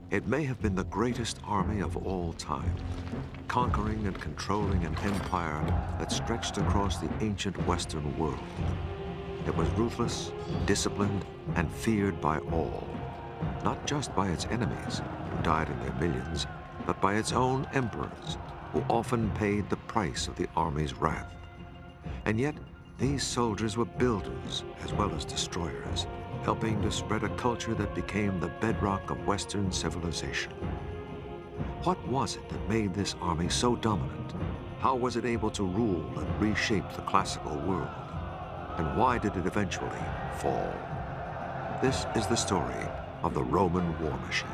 It may have been the greatest army of all time, conquering and controlling an empire that stretched across the ancient Western world. It was ruthless, disciplined, and feared by all, not just by its enemies, who died in their millions, but by its own emperors, who often paid the price of the army's wrath. And yet, these soldiers were builders as well as destroyers, helping to spread a culture that became the bedrock of Western civilization. What was it that made this army so dominant? How was it able to rule and reshape the classical world? And why did it eventually fall? This is the story of the Roman war machine.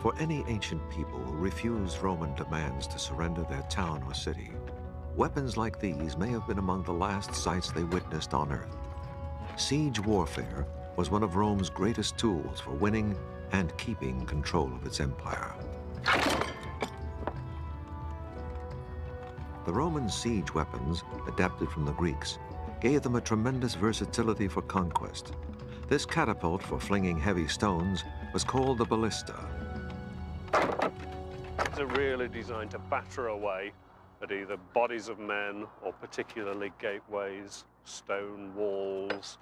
For any ancient people who refused Roman demands to surrender their town or city, weapons like these may have been among the last sights they witnessed on Earth. Siege warfare was one of Rome's greatest tools for winning and keeping control of its empire. The Roman siege weapons, adapted from the Greeks, gave them a tremendous versatility for conquest. This catapult for flinging heavy stones was called the ballista. These are really designed to batter away at either bodies of men or particularly gateways, stone walls.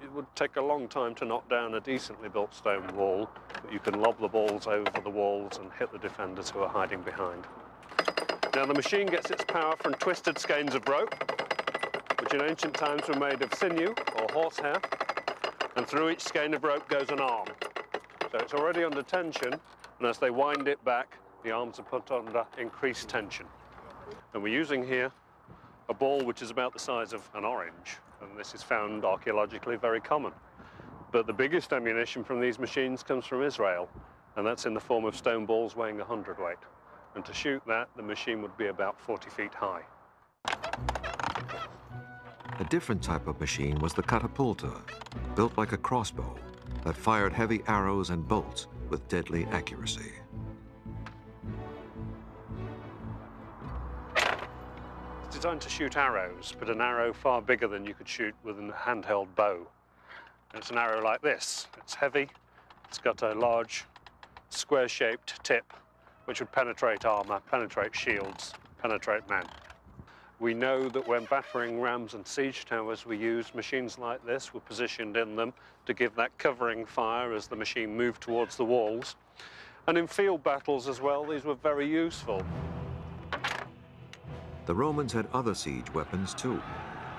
It would take a long time to knock down a decently built stone wall, but you can lob the balls over the walls and hit the defenders who are hiding behind. Now, the machine gets its power from twisted skeins of rope, which in ancient times were made of sinew or horsehair, and through each skein of rope goes an arm. So it's already under tension, and as they wind it back, the arms are put under increased tension. And we're using here a ball which is about the size of an orange, and this is found archaeologically very common. But the biggest ammunition from these machines comes from Israel, and that's in the form of stone balls weighing 100 weight. And to shoot that, the machine would be about 40 feet high. A different type of machine was the catapulta, built like a crossbow, that fired heavy arrows and bolts with deadly accuracy. It's designed to shoot arrows, but an arrow far bigger than you could shoot with a handheld bow. And it's an arrow like this. It's heavy, it's got a large square-shaped tip, which would penetrate armor, penetrate shields, penetrate men. We know that when battering rams and siege towers, we used machines like this, were positioned in them to give that covering fire as the machine moved towards the walls. And in field battles as well, these were very useful. The Romans had other siege weapons too.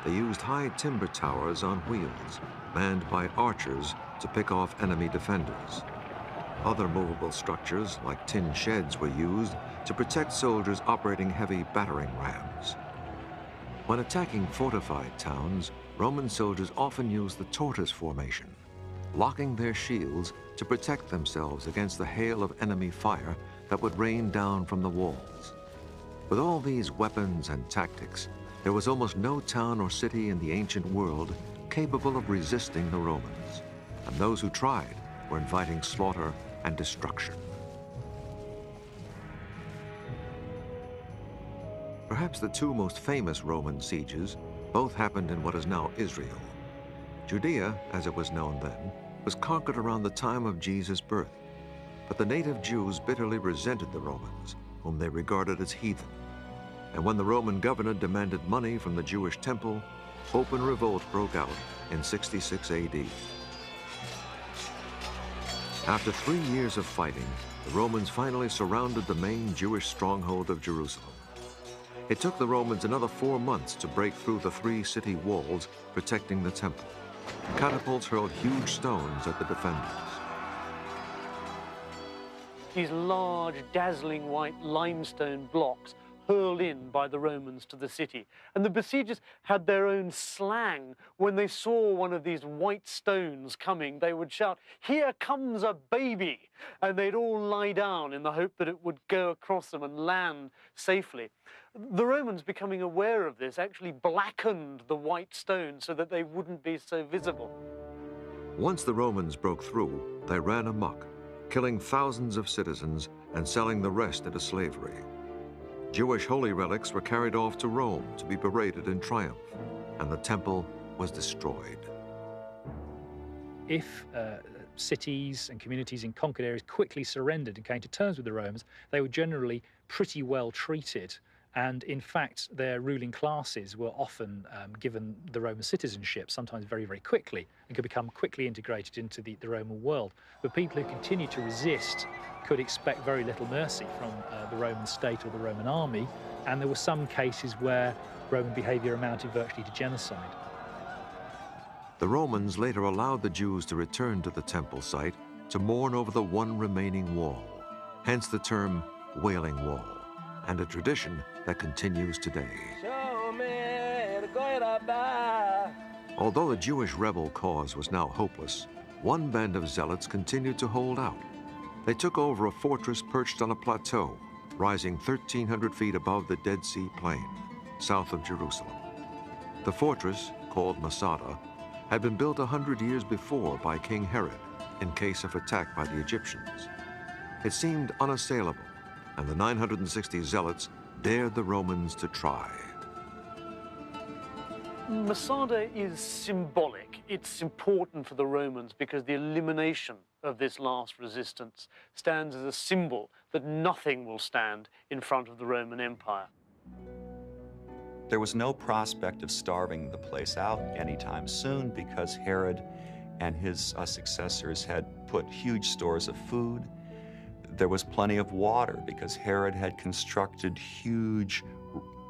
They used high timber towers on wheels, manned by archers to pick off enemy defenders. Other movable structures, like tin sheds, were used to protect soldiers operating heavy battering rams. When attacking fortified towns, Roman soldiers often used the tortoise formation, locking their shields to protect themselves against the hail of enemy fire that would rain down from the walls. With all these weapons and tactics, there was almost no town or city in the ancient world capable of resisting the Romans, and those who tried were inviting slaughter and destruction. Perhaps the two most famous Roman sieges both happened in what is now Israel. Judea, as it was known then, was conquered around the time of Jesus' birth, but the native Jews bitterly resented the Romans, whom they regarded as heathen. And when the Roman governor demanded money from the Jewish temple, open revolt broke out in 66 AD. After 3 years of fighting, the Romans finally surrounded the main Jewish stronghold of Jerusalem. It took the Romans another 4 months to break through the 3 city walls protecting the temple. Catapults hurled huge stones at the defenders. These large, dazzling white limestone blocks hurled in by the Romans to the city. And the besiegers had their own slang. When they saw one of these white stones coming, they would shout, "Here comes a baby!" And they'd all lie down in the hope that it would go across them and land safely. The Romans, becoming aware of this, actually blackened the white stones so that they wouldn't be so visible. Once the Romans broke through, they ran amok, killing thousands of citizens and selling the rest into slavery. Jewish holy relics were carried off to Rome to be paraded in triumph, and the temple was destroyed. If cities and communities in conquered areas quickly surrendered and came to terms with the Romans, they were generally pretty well treated. And in fact, their ruling classes were often given the Roman citizenship, sometimes very, very quickly, and could become quickly integrated into the Roman world. But people who continued to resist could expect very little mercy from the Roman state or the Roman army, and there were some cases where Roman behavior amounted virtually to genocide. The Romans later allowed the Jews to return to the temple site to mourn over the one remaining wall, hence the term Wailing Wall, and a tradition that continues today. Although the Jewish rebel cause was now hopeless, one band of zealots continued to hold out. They took over a fortress perched on a plateau, rising 1,300 feet above the Dead Sea Plain, south of Jerusalem. The fortress, called Masada, had been built 100 years before by King Herod in case of attack by the Egyptians. It seemed unassailable, and the 960 zealots dared the Romans to try. Masada is symbolic. It's important for the Romans because the elimination of this last resistance stands as a symbol that nothing will stand in front of the Roman Empire. There was no prospect of starving the place out anytime soon because Herod and his successors had put huge stores of food. There was plenty of water because Herod had constructed huge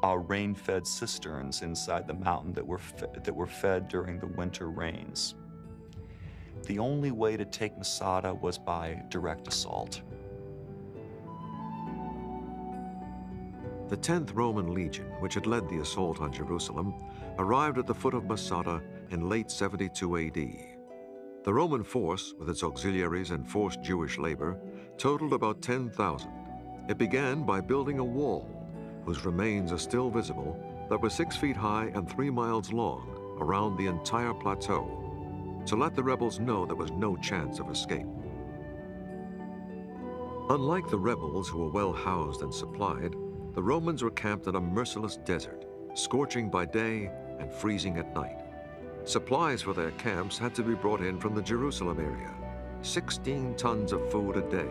rain-fed cisterns inside the mountain that were fed during the winter rains. The only way to take Masada was by direct assault. The 10th Roman Legion, which had led the assault on Jerusalem, arrived at the foot of Masada in late 72 AD. The Roman force, with its auxiliaries and forced Jewish labor, totaled about 10,000. It began by building a wall, whose remains are still visible, that was 6 feet high and 3 miles long around the entire plateau, to let the rebels know there was no chance of escape. Unlike the rebels, who were well housed and supplied, the Romans were camped in a merciless desert, scorching by day and freezing at night. Supplies for their camps had to be brought in from the Jerusalem area, 16 tons of food a day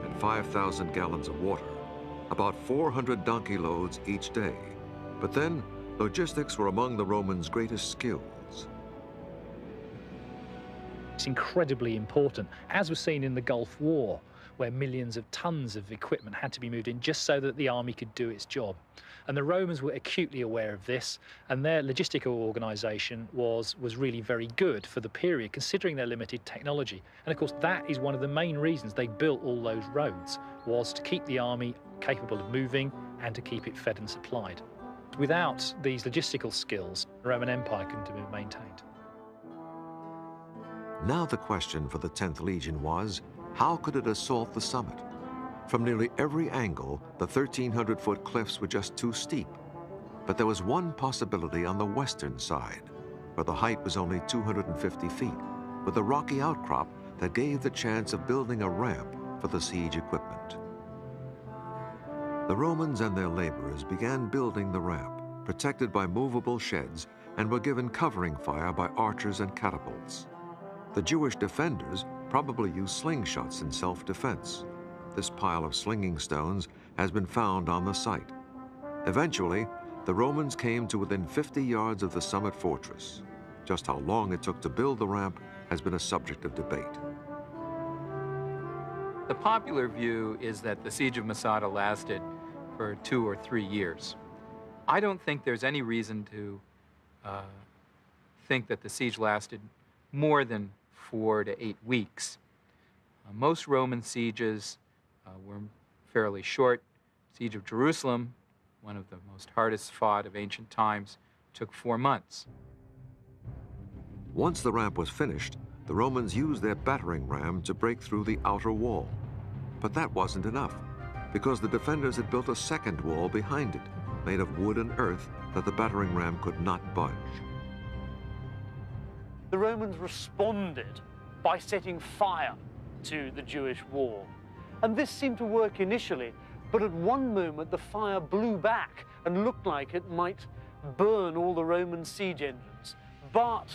and 5,000 gallons of water, about 400 donkey loads each day. But then, logistics were among the Romans' greatest skills. It's incredibly important, as was seen in the Gulf War, where millions of tons of equipment had to be moved in just so that the army could do its job. And the Romans were acutely aware of this, and their logistical organisation was really very good for the period, considering their limited technology. And of course, that is one of the main reasons they built all those roads, was to keep the army capable of moving and to keep it fed and supplied. Without these logistical skills, the Roman Empire couldn't have been maintained. Now the question for the 10th Legion was, how could it assault the summit? From nearly every angle, the 1,300-foot cliffs were just too steep. But there was one possibility on the western side, where the height was only 250 feet, with a rocky outcrop that gave the chance of building a ramp for the siege equipment. The Romans and their laborers began building the ramp, protected by movable sheds, and were given covering fire by archers and catapults. The Jewish defenders probably used slingshots in self-defense. This pile of slinging stones has been found on the site. Eventually, the Romans came to within 50 yards of the summit fortress. Just how long it took to build the ramp has been a subject of debate. The popular view is that the siege of Masada lasted for 2 or 3 years. I don't think there's any reason to think that the siege lasted more than 4 to 8 weeks. Most Roman sieges were fairly short. Siege of Jerusalem one of the most hardest fought of ancient times, took 4 months. Once the ramp was finished, the Romans used their battering ram to break through the outer wall. But that wasn't enough, because the defenders had built a second wall behind it, made of wood and earth that the battering ram could not budge. The Romans responded by setting fire to the Jewish wall. And this seemed to work initially, but at one moment the fire blew back and looked like it might burn all the Roman siege engines. But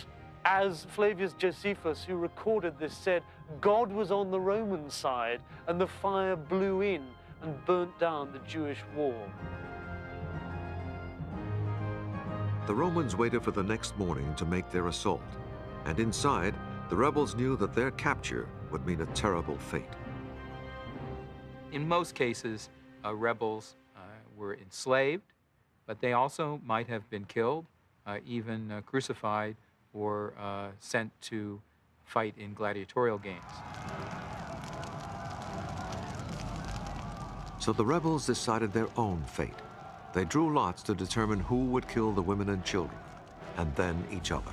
as Flavius Josephus, who recorded this, said, God was on the Roman side and the fire blew in and burnt down the Jewish wall. The Romans waited for the next morning to make their assault, and inside, the rebels knew that their capture would mean a terrible fate. In most cases, rebels were enslaved, but they also might have been killed, even crucified, or sent to fight in gladiatorial games. So the rebels decided their own fate. They drew lots to determine who would kill the women and children, and then each other.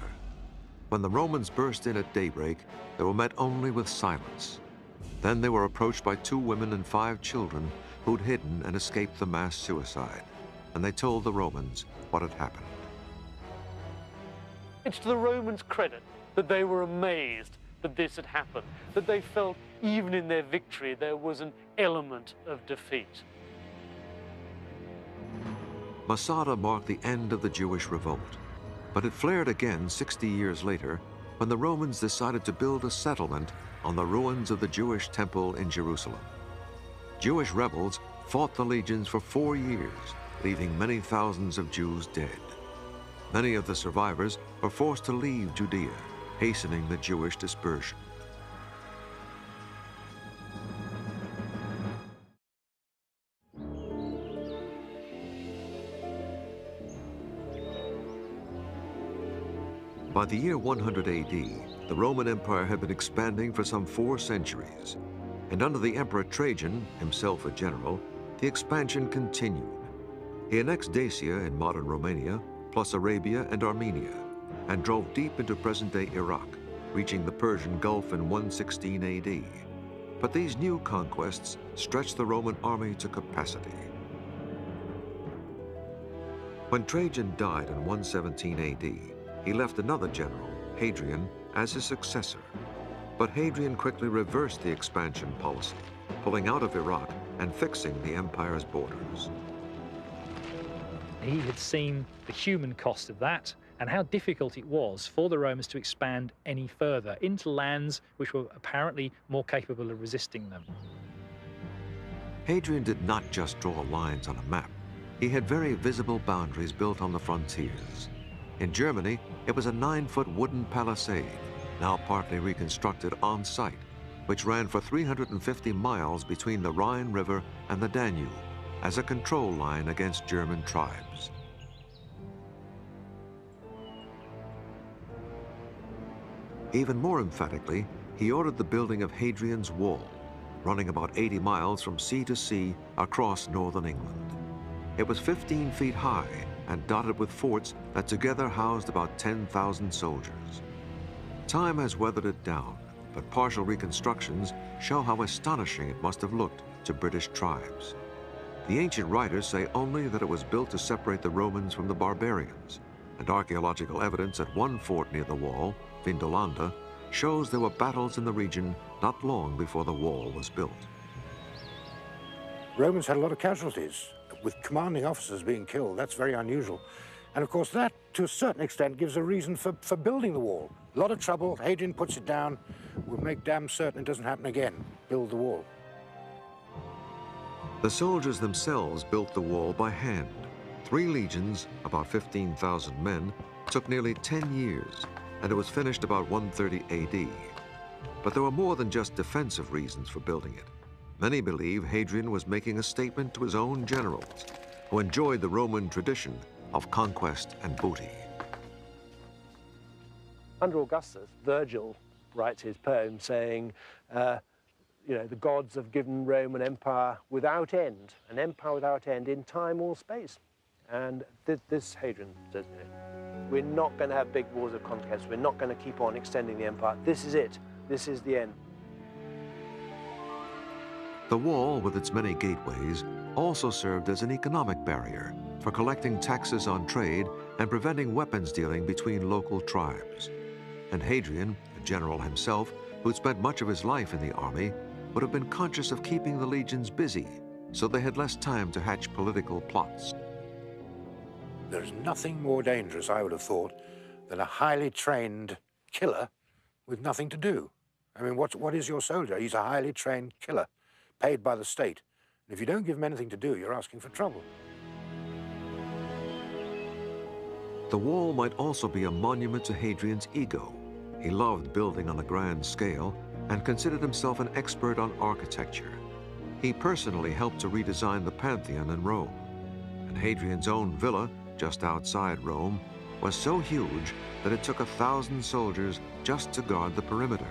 When the Romans burst in at daybreak, they were met only with silence. Then they were approached by 2 women and 5 children who'd hidden and escaped the mass suicide, and they told the Romans what had happened. It's to the Romans' credit that they were amazed that this had happened, that they felt even in their victory there was an element of defeat. Masada marked the end of the Jewish revolt, but it flared again 60 years later when the Romans decided to build a settlement on the ruins of the Jewish temple in Jerusalem. Jewish rebels fought the legions for 4 years, leaving many thousands of Jews dead. Many of the survivors were forced to leave Judea, hastening the Jewish dispersion. By the year 100 AD, the Roman Empire had been expanding for some 4 centuries, and under the Emperor Trajan, himself a general, the expansion continued. He annexed Dacia in modern Romania, plus Arabia and Armenia, and drove deep into present-day Iraq, reaching the Persian Gulf in 116 AD. But these new conquests stretched the Roman army to capacity. When Trajan died in 117 AD, he left another general, Hadrian, as his successor. But Hadrian quickly reversed the expansion policy, pulling out of Iraq and fixing the empire's borders. He had seen the human cost of that and how difficult it was for the Romans to expand any further into lands which were apparently more capable of resisting them. Hadrian did not just draw lines on a map. He had very visible boundaries built on the frontiers. In Germany, it was a 9-foot wooden palisade, now partly reconstructed on site, which ran for 350 miles between the Rhine River and the Danube as a control line against German tribes. Even more emphatically, he ordered the building of Hadrian's Wall, running about 80 miles from sea to sea across northern England. It was 15 feet high and dotted with forts that together housed about 10,000 soldiers. Time has weathered it down, but partial reconstructions show how astonishing it must have looked to British tribes. The ancient writers say only that it was built to separate the Romans from the barbarians, and archaeological evidence at one fort near the wall, Vindolanda, shows there were battles in the region not long before the wall was built. Romans had a lot of casualties, with commanding officers being killed. That's very unusual. And of course that, to a certain extent, gives a reason for building the wall. A lot of trouble, Hadrian puts it down, we'll make damn certain it doesn't happen again, build the wall. The soldiers themselves built the wall by hand. 3 legions, about 15,000 men, took nearly 10 years, and it was finished about 130 AD. But there were more than just defensive reasons for building it. Many believe Hadrian was making a statement to his own generals, who enjoyed the Roman tradition of conquest and booty. Under Augustus, Virgil writes his poem saying, you know, the gods have given Rome an empire without end, an empire without end in time or space. And this Hadrian says, you know, we're not going to have big wars of conquest. We're not going to keep on extending the empire. This is it. This is the end. The wall, with its many gateways, also served as an economic barrier for collecting taxes on trade and preventing weapons dealing between local tribes. And Hadrian, the general himself, who'd spent much of his life in the army, would have been conscious of keeping the legions busy, so they had less time to hatch political plots. There's nothing more dangerous, I would have thought, than a highly trained killer with nothing to do. I mean, what is your soldier? He's a highly trained killer, paid by the state. And if you don't give him anything to do, you're asking for trouble. The wall might also be a monument to Hadrian's ego. He loved building on a grand scale and considered himself an expert on architecture. He personally helped to redesign the Pantheon in Rome. And Hadrian's own villa, just outside Rome, was so huge that it took 1,000 soldiers just to guard the perimeter.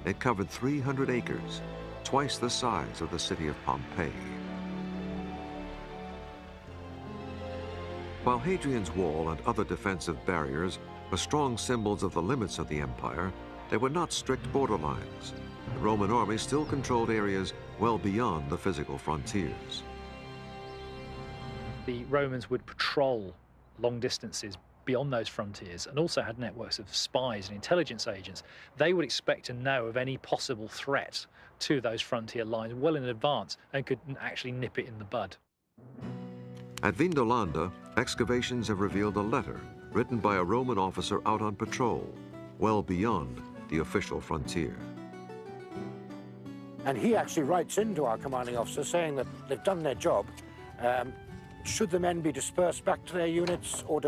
It covered 300 acres, twice the size of the city of Pompeii. While Hadrian's wall and other defensive barriers were strong symbols of the limits of the empire, they were not strict borderlines. The Roman army still controlled areas well beyond the physical frontiers. The Romans would patrol long distances beyond those frontiers and also had networks of spies and intelligence agents. They would expect to know of any possible threat to those frontier lines well in advance and could actually nip it in the bud. At Vindolanda, excavations have revealed a letter written by a Roman officer out on patrol, well beyond the official frontier. And he actually writes into our commanding officer saying that they've done their job. Should the men be dispersed back to their units, or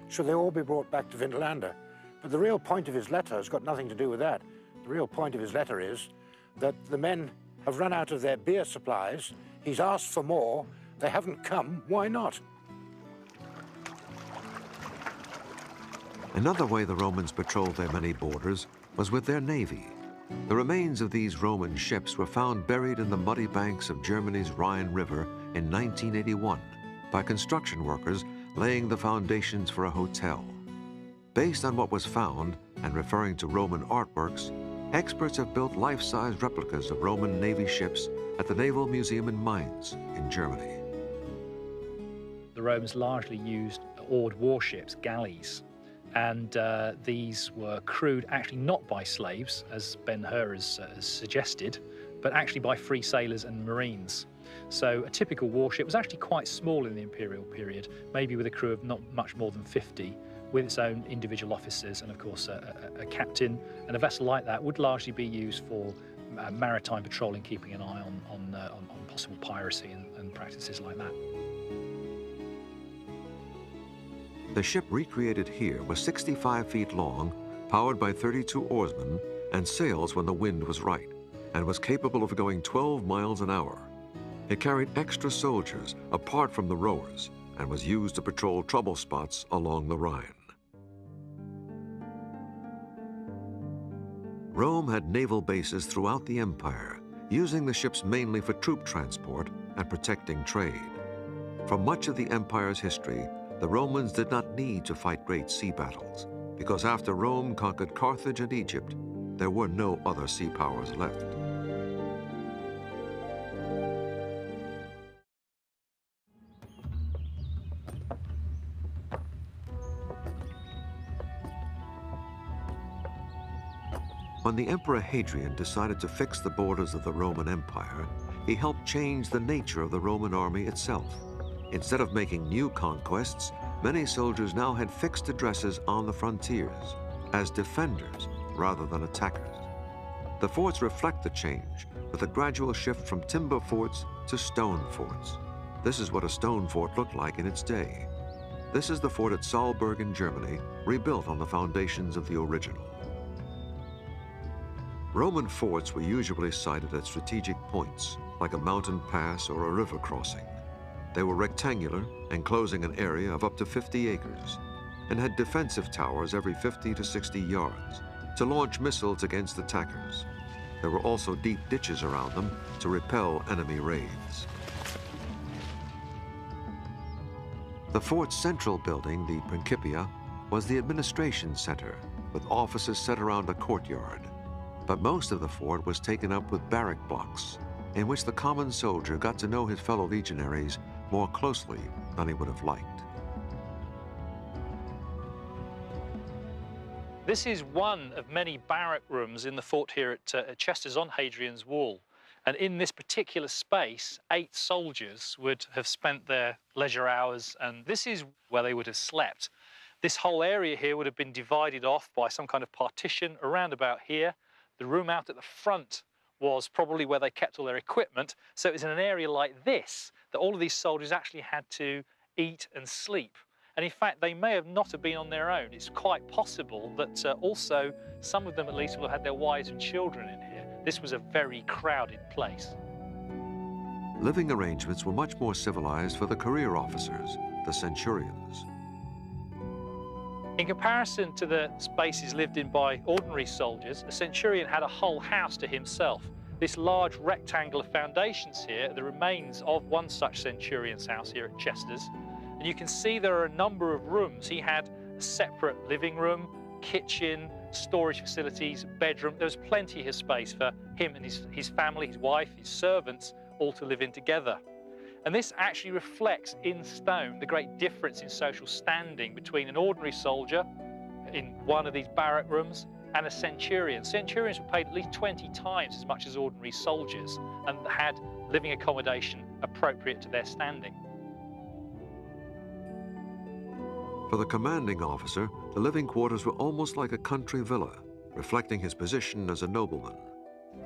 should they all be brought back to Vindolanda? But the real point of his letter has got nothing to do with that. The real point of his letter is that the men have run out of their beer supplies. He's asked for more. They haven't come. Why not? Another way the Romans patrolled their many borders was with their navy. The remains of these Roman ships were found buried in the muddy banks of Germany's Rhine River in 1981 by construction workers laying the foundations for a hotel. Based on what was found and referring to Roman artworks, experts have built life-size replicas of Roman Navy ships at the Naval Museum in Mainz in Germany. The Romans largely used oared warships, galleys, and these were crewed actually not by slaves, as Ben-Hur has suggested, but actually by free sailors and marines. So a typical warship was actually quite small in the imperial period, maybe with a crew of not much more than 50, with its own individual officers and, of course, a captain. And a vessel like that would largely be used for maritime patrolling, keeping an eye on possible piracy and practices like that. The ship recreated here was 65 feet long, powered by 32 oarsmen, and sails when the wind was right, and was capable of going 12 miles an hour. It carried extra soldiers apart from the rowers and was used to patrol trouble spots along the Rhine. Rome had naval bases throughout the empire, using the ships mainly for troop transport and protecting trade. For much of the empire's history, the Romans did not need to fight great sea battles, because after Rome conquered Carthage and Egypt, there were no other sea powers left. When the Emperor Hadrian decided to fix the borders of the Roman Empire, he helped change the nature of the Roman army itself. Instead of making new conquests, many soldiers now had fixed addresses on the frontiers as defenders rather than attackers. The forts reflect the change with a gradual shift from timber forts to stone forts. This is what a stone fort looked like in its day. This is the fort at Saalburg in Germany, rebuilt on the foundations of the original. Roman forts were usually sited at strategic points, like a mountain pass or a river crossing. They were rectangular, enclosing an area of up to 50 acres, and had defensive towers every 50 to 60 yards to launch missiles against attackers. There were also deep ditches around them to repel enemy raids. The fort's central building, the Principia, was the administration center, with offices set around a courtyard. But most of the fort was taken up with barrack blocks, in which the common soldier got to know his fellow legionaries more closely than he would have liked. This is one of many barrack rooms in the fort here at Chester's on Hadrian's Wall. And in this particular space, 8 soldiers would have spent their leisure hours, and this is where they would have slept. This whole area here would have been divided off by some kind of partition around about here. The room out at the front was probably where they kept all their equipment. So it was in an area like this that all of these soldiers actually had to eat and sleep. And in fact, they may have not have been on their own. It's quite possible that also some of them at least will have had their wives and children in here. This was a very crowded place. Living arrangements were much more civilized for the career officers, the centurions. In comparison to the spaces lived in by ordinary soldiers, a centurion had a whole house to himself. This large rectangular foundations here are the remains of one such centurion's house here at Chester's. And you can see there are a number of rooms. He had a separate living room, kitchen, storage facilities, bedroom. There was plenty of space for him and his family, his wife, his servants, all to live in together. And this actually reflects in stone the great difference in social standing between an ordinary soldier in one of these barrack rooms and a centurion. Centurions were paid at least 20 times as much as ordinary soldiers and had living accommodation appropriate to their standing. For the commanding officer, the living quarters were almost like a country villa, reflecting his position as a nobleman.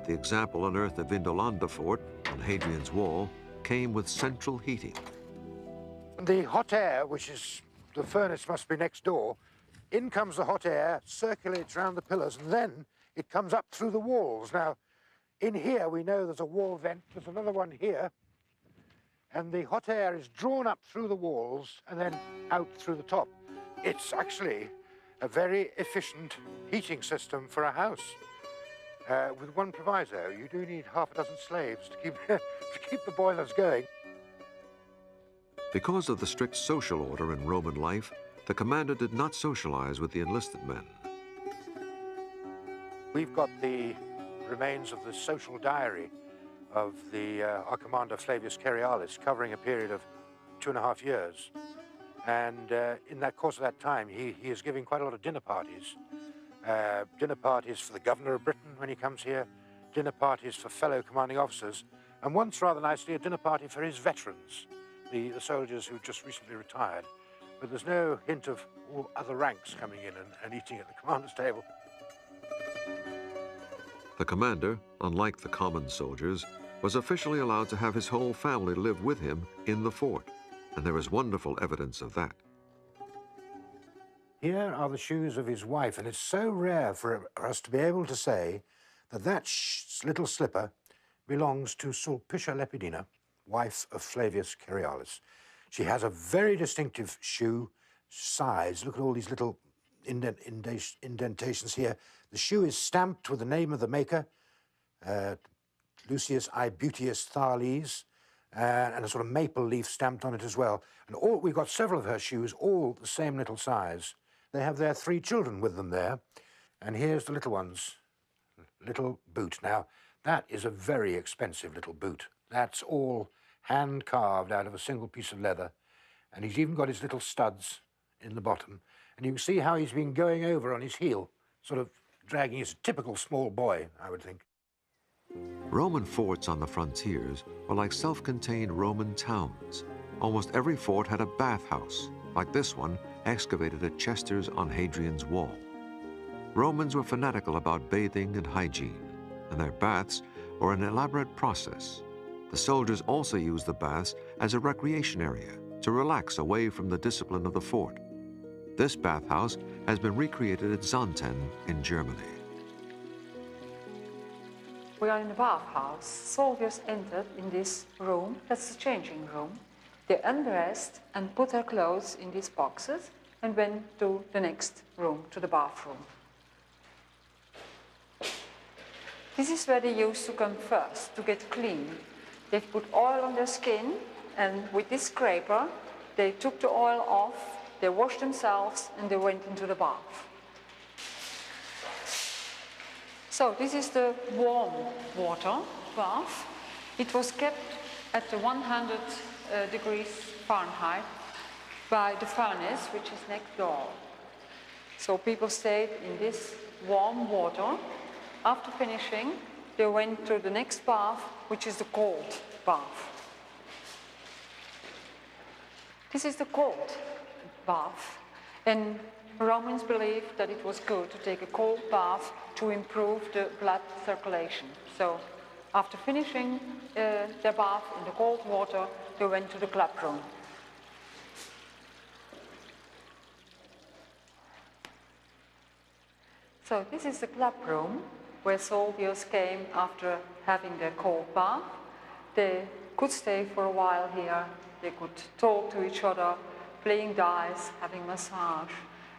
The example unearthed at Vindolanda Fort on Hadrian's Wall came with central heating. The hot air, which is, the furnace must be next door, in comes the hot air, circulates around the pillars, and then it comes up through the walls. Now, in here we know there's a wall vent, there's another one here, and the hot air is drawn up through the walls and then out through the top. It's actually a very efficient heating system for a house. With one proviso, you do need half a dozen slaves to keep the boilers going. Because of the strict social order in Roman life, the commander did not socialize with the enlisted men. We've got the remains of the social diary of our commander Flavius Cerealis, covering a period of 2.5 years. And in that course of that time, he is giving quite a lot of dinner parties. Dinner parties for the governor of Britain when he comes here, dinner parties for fellow commanding officers, and once, rather nicely, a dinner party for his veterans, the soldiers who just recently retired. But there's no hint of all other ranks coming in and eating at the commander's table. The commander, unlike the common soldiers, was officially allowed to have his whole family live with him in the fort, and there is wonderful evidence of that. Here are the shoes of his wife, and it's so rare for us to be able to say that that little slipper belongs to Sulpicia Lepidina, wife of Flavius Cerealis. She has a very distinctive shoe size. Look at all these little indentations here. The shoe is stamped with the name of the maker, Lucius Aebutius Thales, and a sort of maple leaf stamped on it as well. And we've got several of her shoes, all the same little size. They have their 3 children with them there. And here's the little one's little boot. Now, that is a very expensive little boot. That's all hand-carved out of a single piece of leather. And he's even got his little studs in the bottom. And you can see how he's been going over on his heel, sort of dragging his typical small boy, I would think. Roman forts on the frontiers were like self-contained Roman towns. Almost every fort had a bathhouse, like this one excavated at Chester's on Hadrian's Wall. Romans were fanatical about bathing and hygiene, and their baths were an elaborate process. The soldiers also used the baths as a recreation area to relax away from the discipline of the fort. This bathhouse has been recreated at Xanten in Germany. We are in the bathhouse. Soldiers entered in this room, that's the changing room. They undressed and put their clothes in these boxes and went to the next room, to the bathroom. This is where they used to come first, to get clean. They put oil on their skin, and with this scraper, they took the oil off, they washed themselves, and they went into the bath. So this is the warm water bath. It was kept at the 100 degrees Fahrenheit by the furnace, which is next door. So people stayed in this warm water. After finishing, they went to the next bath, which is the cold bath. This is the cold bath, and Romans believed that it was good to take a cold bath to improve the blood circulation. So after finishing their bath in the cold water, they went to the club room. So this is the club room where soldiers came after having their cold bath. They could stay for a while here. They could talk to each other, playing dice, having massage,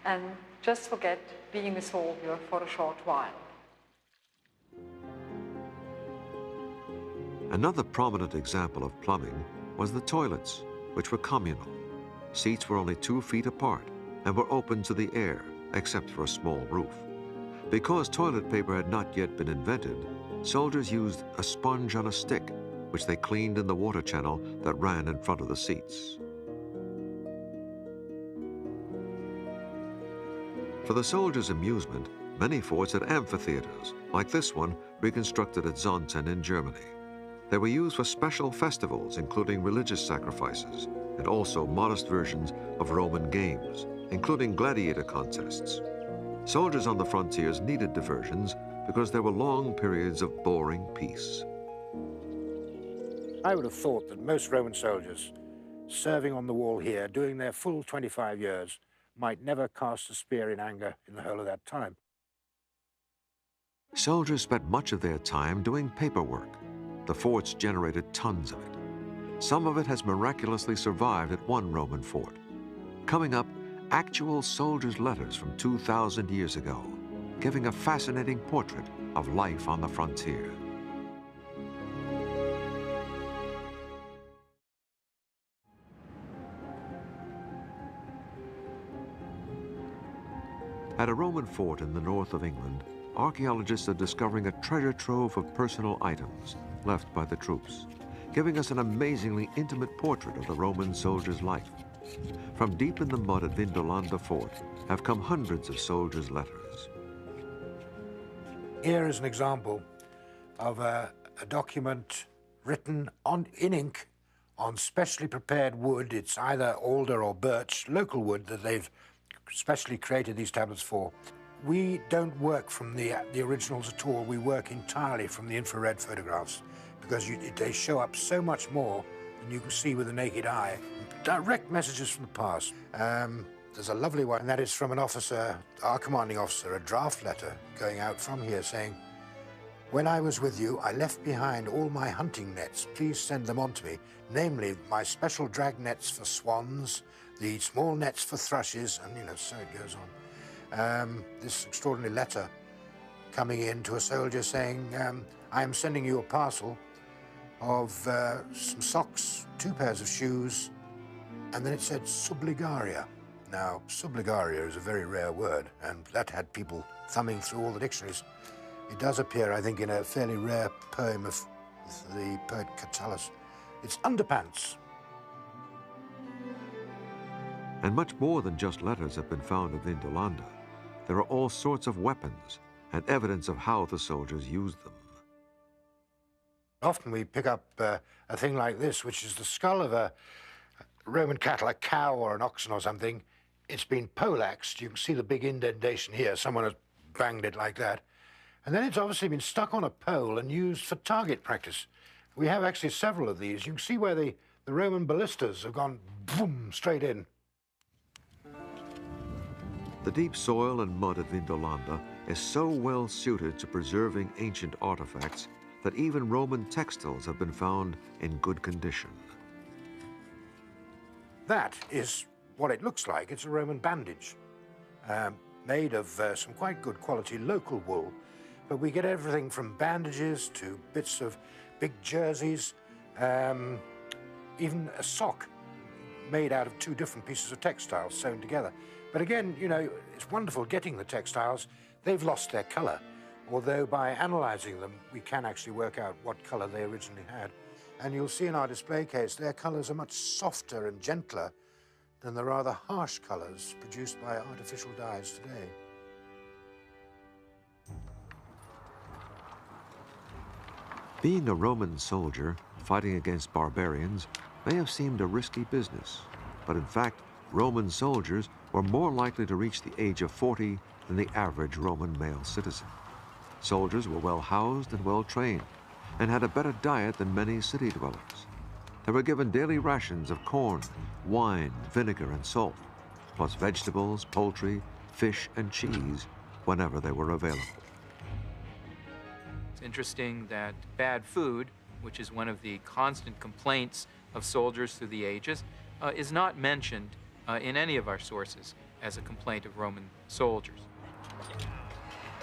and just forget being a soldier for a short while. Another prominent example of plumbing was the toilets, which were communal. Seats were only 2 feet apart and were open to the air, except for a small roof. Because toilet paper had not yet been invented, soldiers used a sponge on a stick, which they cleaned in the water channel that ran in front of the seats. For the soldiers' amusement, many forts had amphitheaters, like this one reconstructed at Zonten in Germany. They were used for special festivals, including religious sacrifices, and also modest versions of Roman games, including gladiator contests. Soldiers on the frontiers needed diversions because there were long periods of boring peace. I would have thought that most Roman soldiers serving on the wall here, doing their full 25 years, might never cast a spear in anger in the whole of that time. Soldiers spent much of their time doing paperwork. The forts generated tons of it. Some of it has miraculously survived at one Roman fort. Coming up, actual soldiers' letters from 2,000 years ago, giving a fascinating portrait of life on the frontier. At a Roman fort in the north of England, archaeologists are discovering a treasure trove of personal items left by the troops, giving us an amazingly intimate portrait of the Roman soldier's life. From deep in the mud at Vindolanda Fort have come hundreds of soldiers' letters. Here is an example of a document written in ink on specially prepared wood. It's either alder or birch, local wood that they've specially created these tablets for. We don't work from the originals at all. We work entirely from the infrared photographs because they show up so much more than you can see with the naked eye. Direct messages from the past. There's a lovely one, and that is from an officer, our commanding officer, a draft letter going out from here saying, "When I was with you, I left behind all my hunting nets. Please send them on to me, namely my special drag nets for swans, the small nets for thrushes," and so it goes on. This extraordinary letter coming in to a soldier saying, "I am sending you a parcel of some socks, 2 pairs of shoes," and then it said subligaria. Now, subligaria is a very rare word, and that had people thumbing through all the dictionaries. It does appear, I think, in a fairly rare poem of the poet Catullus. It's underpants. And much more than just letters have been found at Vindolanda. There are all sorts of weapons and evidence of how the soldiers used them. Often we pick up a thing like this, which is the skull of a Roman cattle, a cow or an oxen or something. It's been poleaxed. You can see the big indentation here. Someone has banged it like that. And then it's obviously been stuck on a pole and used for target practice. We have actually several of these. You can see where the Roman ballistas have gone boom, straight in. The deep soil and mud at Vindolanda is so well suited to preserving ancient artifacts that even Roman textiles have been found in good condition. That is what it looks like. It's a Roman bandage made of some quite good quality local wool. But we get everything from bandages to bits of big jerseys, even a sock made out of two different pieces of textiles sewn together. But again, you know, it's wonderful getting the textiles. They've lost their color, although by analyzing them, we can actually work out what color they originally had. And you'll see in our display case, their colors are much softer and gentler than the rather harsh colors produced by artificial dyes today. Being a Roman soldier fighting against barbarians may have seemed a risky business, but in fact, Roman soldiers were more likely to reach the age of 40 than the average Roman male citizen. Soldiers were well housed and well trained, and had a better diet than many city dwellers. They were given daily rations of corn, wine, vinegar, and salt, plus vegetables, poultry, fish, and cheese whenever they were available. It's interesting that bad food, which is one of the constant complaints of soldiers through the ages, is not mentioned in any of our sources as a complaint of Roman soldiers.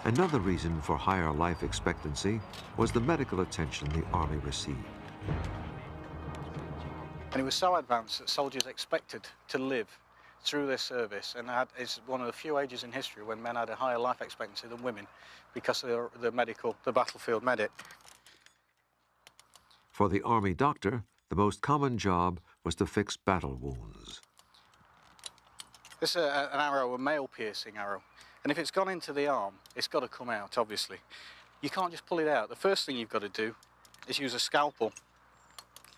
Another reason for higher life expectancy was the medical attention the army received. And it was so advanced that soldiers expected to live through their service, and it's one of the few ages in history when men had a higher life expectancy than women because of the battlefield medic. For the army doctor, the most common job was to fix battle wounds. This is an arrow, a male-piercing arrow, and if it's gone into the arm, it's got to come out, obviously. You can't just pull it out. The first thing you've got to do is use a scalpel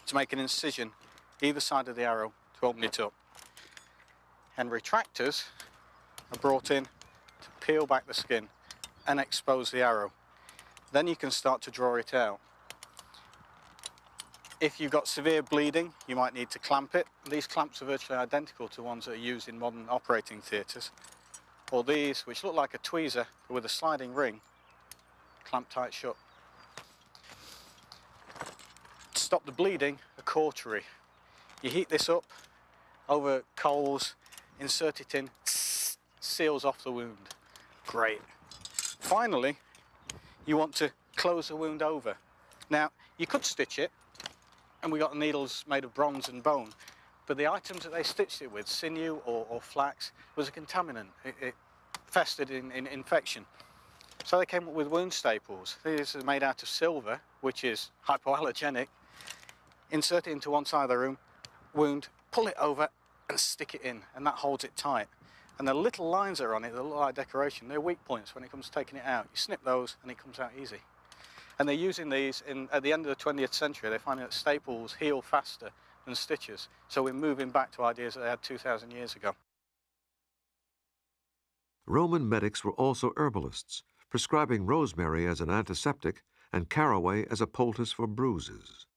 to make an incision either side of the arrow to open it up. And retractors are brought in to peel back the skin and expose the arrow. Then you can start to draw it out. If you've got severe bleeding, you might need to clamp it. These clamps are virtually identical to ones that are used in modern operating theatres. Or these, which look like a tweezer, but with a sliding ring, clamp tight shut. To stop the bleeding, a cautery. You heat this up over coals, insert it in, seals off the wound. Great. Finally, you want to close the wound over. Now, you could stitch it, and we got needles made of bronze and bone, but the items that they stitched it with, sinew or flax, was a contaminant. It festered in infection. So they came up with wound staples. These are made out of silver, which is hypoallergenic. Insert it into one side of the wound, pull it over, and stick it in, and that holds it tight. And the little lines that are on it that look like decoration, they're weak points when it comes to taking it out. You snip those, and it comes out easy. And they're using these at the end of the 20th century. They're finding that staples heal faster than stitches. So we're moving back to ideas that they had 2,000 years ago. Roman medics were also herbalists, prescribing rosemary as an antiseptic and caraway as a poultice for bruises.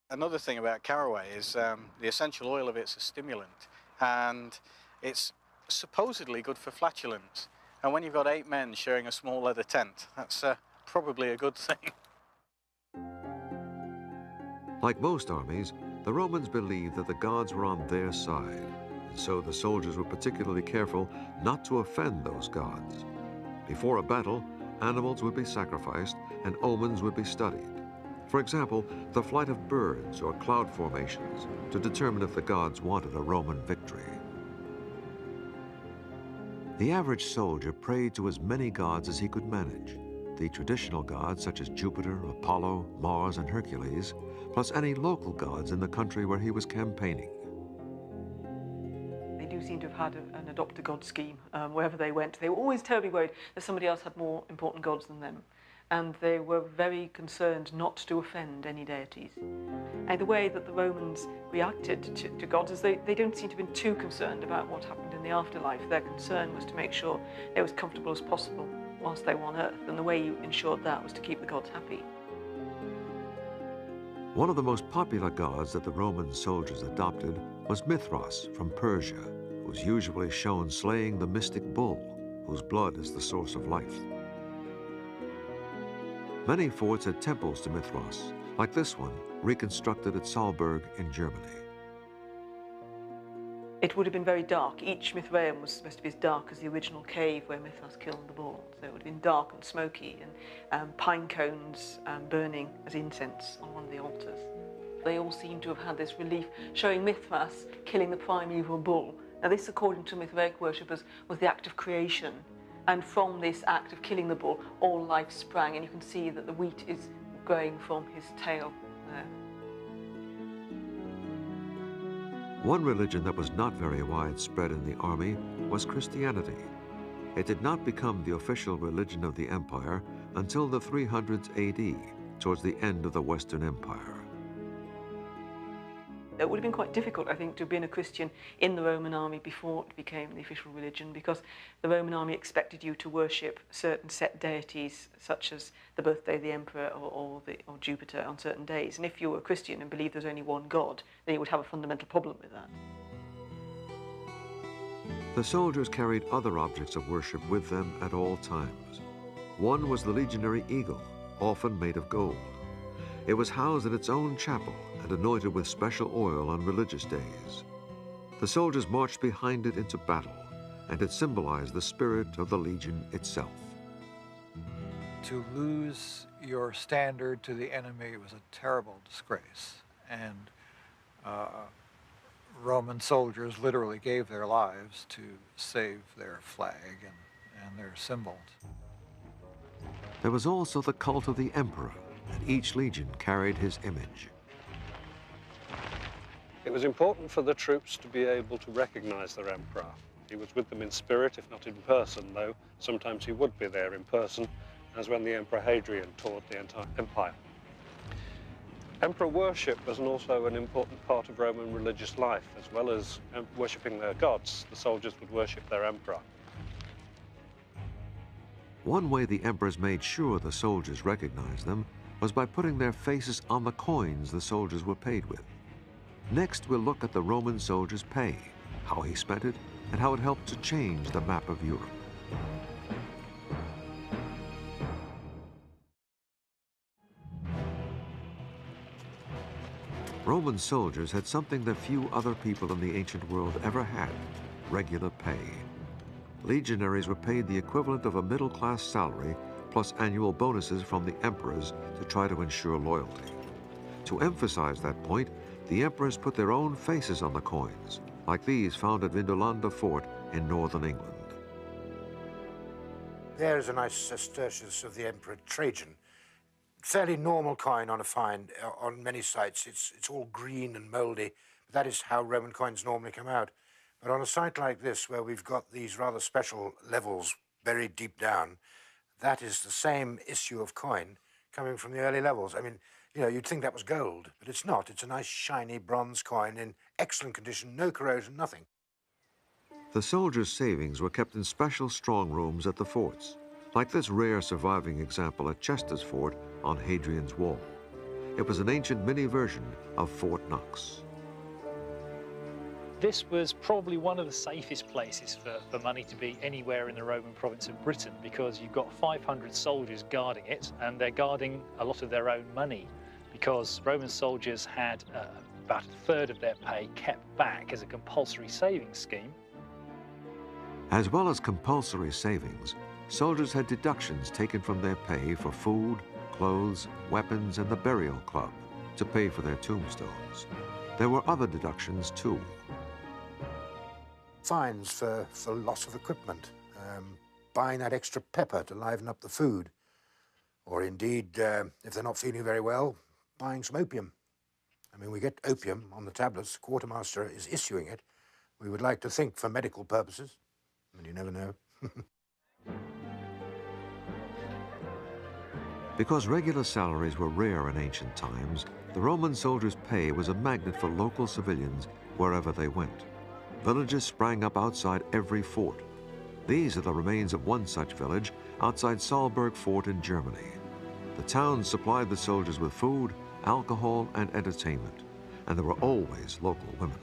Another thing about caraway is the essential oil of it's a stimulant, and it's supposedly good for flatulence. And when you've got 8 men sharing a small leather tent, that's probably a good thing. Like most armies, the Romans believed that the gods were on their side, and so the soldiers were particularly careful not to offend those gods. Before a battle, animals would be sacrificed and omens would be studied. For example, the flight of birds or cloud formations to determine if the gods wanted a Roman victory. The average soldier prayed to as many gods as he could manage. The traditional gods such as Jupiter, Apollo, Mars, and Hercules, plus any local gods in the country where he was campaigning. They do seem to have had an adopt-a-god scheme wherever they went. They were always terribly worried that somebody else had more important gods than them. And they were very concerned not to offend any deities. And the way that the Romans reacted to gods is they don't seem to have been too concerned about what happened in the afterlife. Their concern was to make sure they were as comfortable as possible whilst they were on Earth, and the way you ensured that was to keep the gods happy. One of the most popular gods that the Roman soldiers adopted was Mithras from Persia, who's usually shown slaying the mystic bull, whose blood is the source of life. Many forts had temples to Mithras, like this one, reconstructed at Salzburg in Germany. It would have been very dark. Each Mithraeum was supposed to be as dark as the original cave where Mithras killed the bull. So it would have been dark and smoky, and pine cones burning as incense on one of the altars. They all seem to have had this relief showing Mithras killing the primeval bull. Now this, according to Mithraic worshippers, was the act of creation. And from this act of killing the bull, all life sprang, and you can see that the wheat is growing from his tail there. One religion that was not very widespread in the army was Christianity. It did not become the official religion of the empire until the 300s AD, towards the end of the Western Empire. It would have been quite difficult, I think, to have been a Christian in the Roman army before it became the official religion, because the Roman army expected you to worship certain set deities, such as the birthday of the emperor or Jupiter on certain days. And if you were a Christian and believed there's only one God, then you would have a fundamental problem with that. The soldiers carried other objects of worship with them at all times. One was the legionary eagle, often made of gold. It was housed in its own chapel and anointed with special oil on religious days. The soldiers marched behind it into battle, and it symbolized the spirit of the legion itself. To lose your standard to the enemy was a terrible disgrace, and Roman soldiers literally gave their lives to save their flag and their symbols. There was also the cult of the emperor, and each legion carried his image. It was important for the troops to be able to recognize their emperor. He was with them in spirit, if not in person, though sometimes he would be there in person, as when the Emperor Hadrian toured the entire empire. Emperor worship was also an important part of Roman religious life. As well as worshipping their gods, the soldiers would worship their emperor. One way the emperors made sure the soldiers recognized them was by putting their faces on the coins the soldiers were paid with. Next, we'll look at the Roman soldier's pay, how he spent it, and how it helped to change the map of Europe. Roman soldiers had something that few other people in the ancient world ever had: regular pay. Legionaries were paid the equivalent of a middle-class salary plus annual bonuses from the emperors to try to ensure loyalty. To emphasize that point, the emperors put their own faces on the coins, like these found at Vindolanda Fort in northern England. There's a nice sestertius of the Emperor Trajan. Fairly normal coin on a find on many sites. It's all green and mouldy, but that is how Roman coins normally come out. But on a site like this, where we've got these rather special levels buried deep down, that is the same issue of coin coming from the early levels. I mean, you know, you'd think that was gold, but it's not. It's a nice, shiny bronze coin in excellent condition, no corrosion, nothing. The soldiers' savings were kept in special strong rooms at the forts, like this rare surviving example at Chester's Fort on Hadrian's Wall. It was an ancient mini version of Fort Knox. This was probably one of the safest places for money to be anywhere in the Roman province of Britain, because you've got 500 soldiers guarding it, and they're guarding a lot of their own money, because Roman soldiers had about a third of their pay kept back as a compulsory savings scheme. As well as compulsory savings, soldiers had deductions taken from their pay for food, clothes, weapons, and the burial club to pay for their tombstones. There were other deductions too. Fines for loss of equipment, buying that extra pepper to liven up the food, or indeed, if they're not feeling very well, buying some opium. I mean, we get opium on the tablets. The quartermaster is issuing it. We would like to think for medical purposes, but you never know. Because regular salaries were rare in ancient times, the Roman soldiers' pay was a magnet for local civilians wherever they went. Villages sprang up outside every fort. These are the remains of one such village outside Saalburg Fort in Germany. The town supplied the soldiers with food, alcohol, and entertainment, and there were always local women.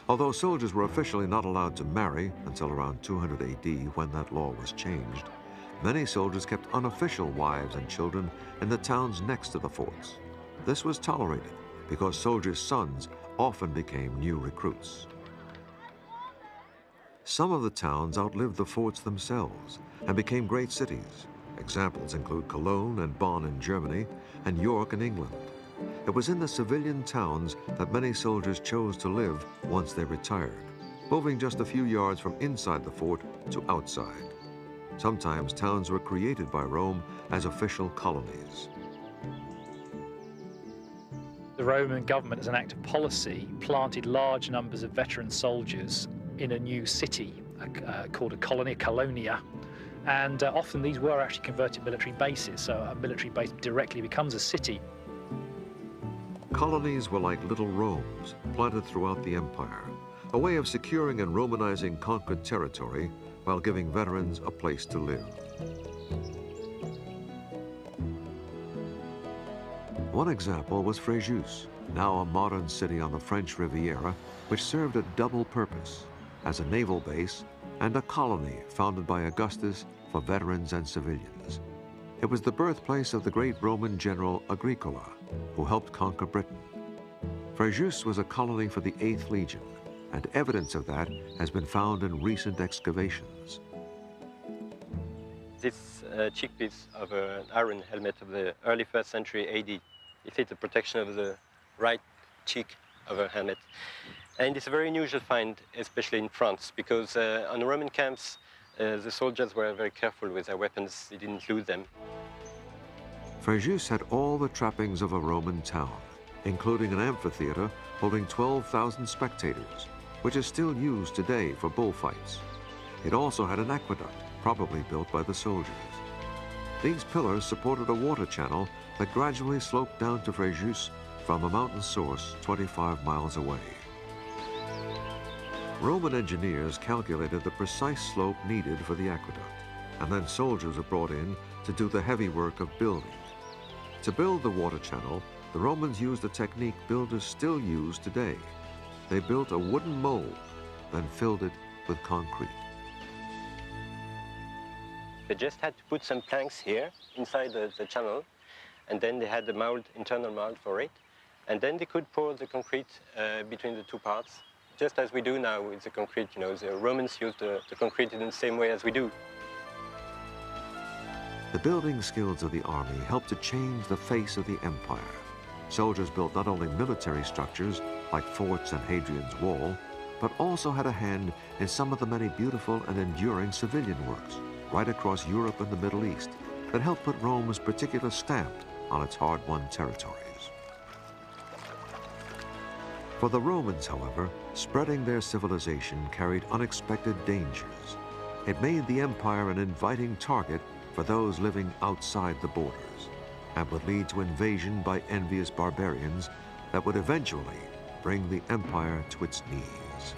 Although soldiers were officially not allowed to marry until around 200 AD, when that law was changed, many soldiers kept unofficial wives and children in the towns next to the forts. This was tolerated because soldiers' sons often became new recruits. Some of the towns outlived the forts themselves and became great cities. Examples include Cologne and Bonn in Germany and York in England. It was in the civilian towns that many soldiers chose to live once they retired, moving just a few yards from inside the fort to outside. Sometimes towns were created by Rome as official colonies. The Roman government, as an act of policy, planted large numbers of veteran soldiers in a new city called a colony, a colonia. And often these were actually converted military bases, so a military base directly becomes a city. Colonies were like little Romes planted throughout the empire, a way of securing and Romanizing conquered territory while giving veterans a place to live. One example was Fréjus, now a modern city on the French Riviera, which served a double purpose, as a naval base and a colony founded by Augustus for veterans and civilians. It was the birthplace of the great Roman general Agricola, who helped conquer Britain. Fréjus was a colony for the 8th Legion, and evidence of that has been found in recent excavations. This cheek piece of an iron helmet of the early 1st century AD. It is the protection of the right cheek of a helmet. And it's a very unusual find, especially in France, because on the Roman camps, the soldiers were very careful with their weapons. They didn't lose them. Fréjus had all the trappings of a Roman town, including an amphitheater holding 12,000 spectators, which is still used today for bullfights. It also had an aqueduct, probably built by the soldiers. These pillars supported a water channel that gradually sloped down to Fréjus from a mountain source 25 miles away. Roman engineers calculated the precise slope needed for the aqueduct, and then soldiers were brought in to do the heavy work of building. To build the water channel, the Romans used a technique builders still use today. They built a wooden mold, then filled it with concrete. They just had to put some planks here inside the channel, and then they had the mold, internal mold for it, and then they could pour the concrete between the two parts, just as we do now with the concrete. You know, the Romans used the concrete in the same way as we do. The building skills of the army helped to change the face of the empire. Soldiers built not only military structures like forts and Hadrian's Wall, but also had a hand in some of the many beautiful and enduring civilian works right across Europe and the Middle East that helped put Rome's particular stamp on its hard-won territories. For the Romans, however, spreading their civilization carried unexpected dangers. It made the empire an inviting target for those living outside the borders, and would lead to invasion by envious barbarians that would eventually bring the empire to its knees.